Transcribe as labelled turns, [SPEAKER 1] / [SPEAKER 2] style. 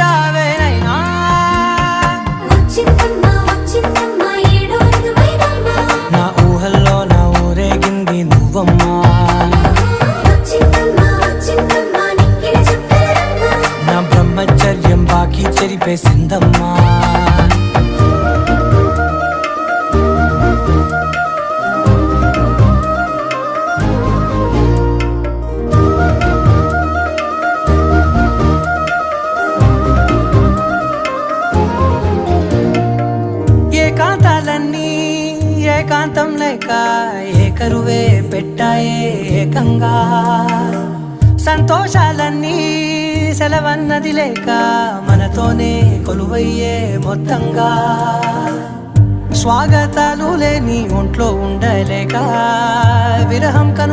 [SPEAKER 1] పుట్టావేనైనా నా ఊహల్లో నా ఊరేగింది నువ్వమ్మా నా బ్రహ్మచర్యం బాకీ చెరిపేసిందమ్మా ఏకాంతాలన్నీ ఏకాంతం లేక ఏకరువే పెట్టాయే ఏకంగా సంతోషాలన్నీ సెలవన్నది లేక మనతోనే కొలువయ్యే మొత్తంగా స్వాగతాలు లేని ఒంట్లో ఉండలేక విరహం కను